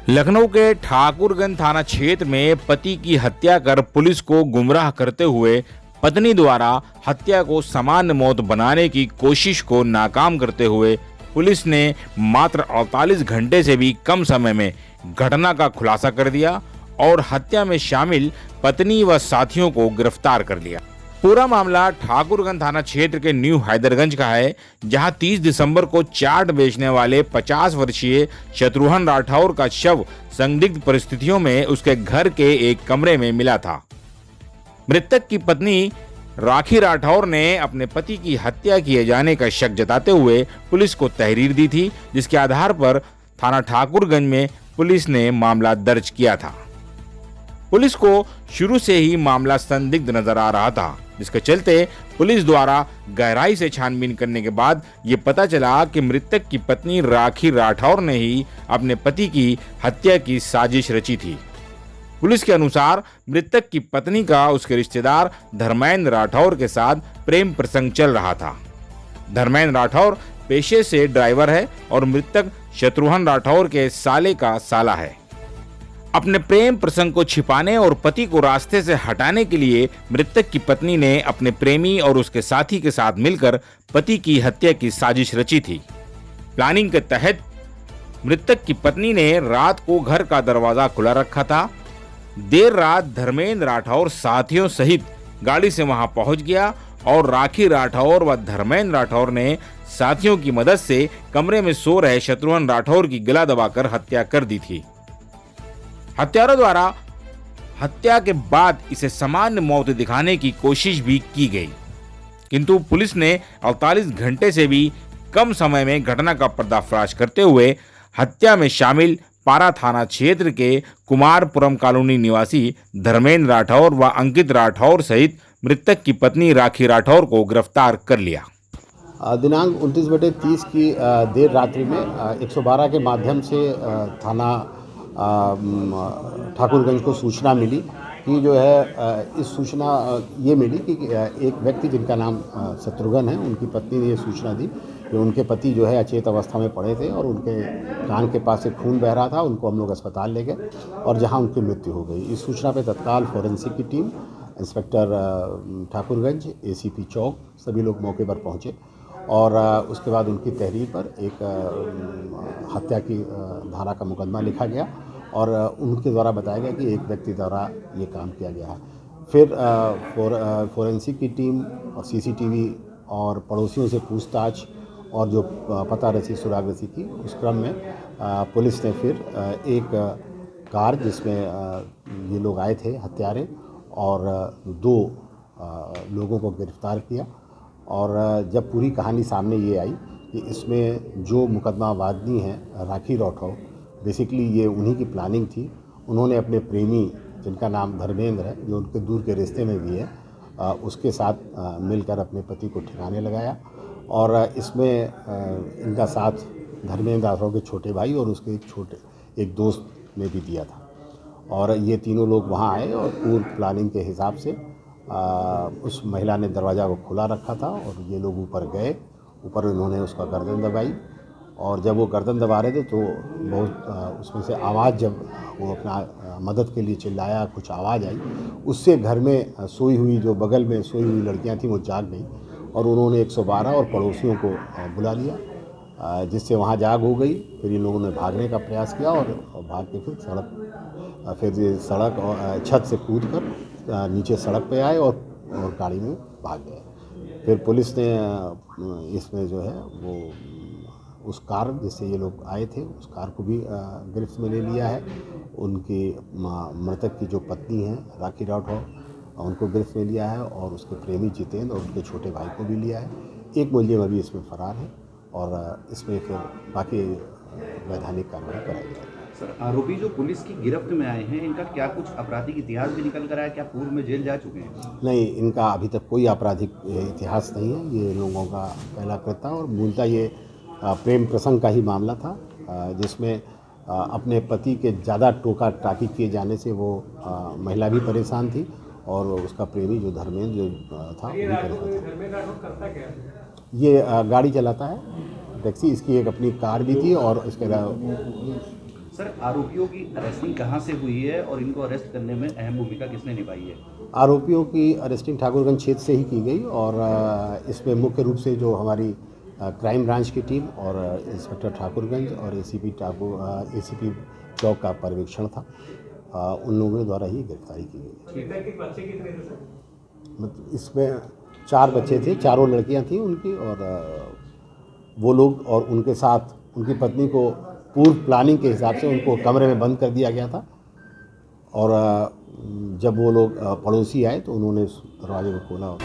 लखनऊ के ठाकुरगंज थाना क्षेत्र में पति की हत्या कर पुलिस को गुमराह करते हुए पत्नी द्वारा हत्या को सामान्य मौत बनाने की कोशिश को नाकाम करते हुए पुलिस ने मात्र 48 घंटे से भी कम समय में घटना का खुलासा कर दिया और हत्या में शामिल पत्नी व साथियों को गिरफ्तार कर लिया। पूरा मामला ठाकुरगंज थाना क्षेत्र के न्यू हैदरगंज का है, जहां 30 दिसंबर को चाट बेचने वाले 50 वर्षीय शत्रुघ्न राठौर का शव संदिग्ध परिस्थितियों में उसके घर के एक कमरे में मिला था। मृतक की पत्नी राखी राठौर ने अपने पति की हत्या किए जाने का शक जताते हुए पुलिस को तहरीर दी थी, जिसके आधार पर थाना ठाकुरगंज में पुलिस ने मामला दर्ज किया था। पुलिस को शुरू से ही मामला संदिग्ध नजर आ रहा था, जिसके चलते पुलिस द्वारा गहराई से छानबीन करने के बाद ये पता चला कि मृतक की पत्नी राखी राठौर ने ही अपने पति की हत्या की साजिश रची थी। पुलिस के अनुसार मृतक की पत्नी का उसके रिश्तेदार धर्मेंद्र राठौर के साथ प्रेम प्रसंग चल रहा था। धर्मेंद्र राठौर पेशे से ड्राइवर है और मृतक शत्रुघ्न राठौर के साले का साला है। अपने प्रेम प्रसंग को छिपाने और पति को रास्ते से हटाने के लिए मृतक की पत्नी ने अपने प्रेमी और उसके साथी के साथ मिलकर पति की हत्या की साजिश रची थी। प्लानिंग के तहत मृतक की पत्नी ने रात को घर का दरवाजा खुला रखा था। देर रात धर्मेंद्र राठौर साथियों सहित गाड़ी से वहां पहुंच गया और राखी राठौर व धर्मेंद्र राठौर ने साथियों की मदद से कमरे में सो रहे शत्रुघ्न राठौर की गला दबाकर हत्या कर दी थी। हत्यारों द्वारा हत्या के बाद इसे सामान्य मौत दिखाने की कोशिश भी की गई, किंतु पुलिस ने 48 घंटे से भी कम समय में घटना का पर्दाफाश करते हुए हत्या में शामिल पारा थाना क्षेत्र के कुमारपुरम कॉलोनी निवासी धर्मेंद्र राठौर व अंकित राठौर सहित मृतक की पत्नी राखी राठौर को गिरफ्तार कर लिया। दिनांक 29/30 की देर रात्रि में 112 के माध्यम से थाना ठाकुरगंज को सूचना मिली कि जो है इस सूचना ये मिली कि एक व्यक्ति जिनका नाम शत्रुघ्न है, उनकी पत्नी ने ये सूचना दी कि उनके पति जो है अचेत अवस्था में पड़े थे और उनके कान के पास से खून बह रहा था। उनको हम लोग अस्पताल ले गए और जहां उनकी मृत्यु हो गई। इस सूचना पे तत्काल फोरेंसिक की टीम, इंस्पेक्टर ठाकुरगंज, एसीपी चौक, सभी लोग मौके पर पहुँचे और उसके बाद उनकी तहरीर पर एक हत्या की धारा का मुकदमा लिखा गया और उनके द्वारा बताया गया कि एक व्यक्ति द्वारा ये काम किया गया है। फिर फोरेंसिक की टीम और सीसीटीवी और पड़ोसियों से पूछताछ और जो पता रसी सुराग रसी की, उस क्रम में पुलिस ने फिर एक कार जिसमें ये लोग आए थे हत्यारे और 2 लोगों को गिरफ्तार किया। और जब पूरी कहानी सामने ये आई कि इसमें जो मुकदमा वादनी है राखी राठौर, बेसिकली ये उन्हीं की प्लानिंग थी। उन्होंने अपने प्रेमी जिनका नाम धर्मेंद्र है, जो उनके दूर के रिश्ते में भी है, उसके साथ मिलकर अपने पति को ठिकाने लगाया और इसमें इनका साथ धर्मेंद्र राठौर के छोटे भाई और उसके एक दोस्त ने भी दिया था। और ये तीनों लोग वहाँ आए और पूर्व प्लानिंग के हिसाब से उस महिला ने दरवाज़ा को खुला रखा था और ये लोग ऊपर गए। ऊपर उन्होंने उसका गर्दन दबाई और जब वो गर्दन दबा रहे थे तो बहुत उसमें से आवाज़, जब वो अपना मदद के लिए चिल्लाया, कुछ आवाज़ आई, उससे घर में सोई हुई, जो बगल में सोई हुई लड़कियां थीं, वो जाग गई और उन्होंने 112 और पड़ोसियों को बुला लिया, जिससे वहाँ जाग हो गई। फिर इन लोगों ने भागने का प्रयास किया और भाग के फिर सड़क और छत से कूद कर नीचे सड़क पे आए और गाड़ी में भाग गए। फिर पुलिस ने इसमें जो है वो उस कार जिससे ये लोग आए थे, उस कार को भी गिरफ्त में ले लिया है। उनकी मृतक की जो पत्नी है राखी राठौर, उनको गिरफ्त में लिया है और उसके प्रेमी जितेंद्र और उनके छोटे भाई को भी लिया है। एक मुलजिम अभी इसमें फरार है और इसमें फिर बाकी वैधानिक कार्रवाई कराई जाएगी। सर, आरोपी जो पुलिस की गिरफ्त में आए हैं, इनका क्या कुछ आपराधिक इतिहास भी निकल कर आया? क्या पूर्व में जेल जा चुके हैं? नहीं, इनका अभी तक कोई आपराधिक इतिहास नहीं है। ये लोगों का पहला कृत्य और मूलतः ये प्रेम प्रसंग का ही मामला था, जिसमें अपने पति के ज़्यादा टोका टाकी किए जाने से वो महिला भी परेशान थी और उसका प्रेमी जो धर्मेंद्र जो था वो भी परेशान था। ये गाड़ी चलाता है, टैक्सी, इसकी एक अपनी कार भी थी और इसके सर, आरोपियों की अरेस्टिंग कहाँ से हुई है और इनको अरेस्ट करने में अहम भूमिका किसने निभाई है? आरोपियों की अरेस्टिंग ठाकुरगंज क्षेत्र से ही की गई और इसमें मुख्य रूप से जो हमारी क्राइम ब्रांच की टीम और इंस्पेक्टर ठाकुरगंज और एसीपी चौक का पर्यवेक्षण था। उन लोगों के द्वारा ही गिरफ्तारी की गई। मतलब इसमें 4 बच्चे थे, चारों लड़कियां थीं उनकी, और वो लोग और उनके साथ उनकी पत्नी को पूर्व प्लानिंग के हिसाब से उनको कमरे में बंद कर दिया गया था। और जब वो लोग पड़ोसी आए तो उन्होंने उस दरवाजे को खोला।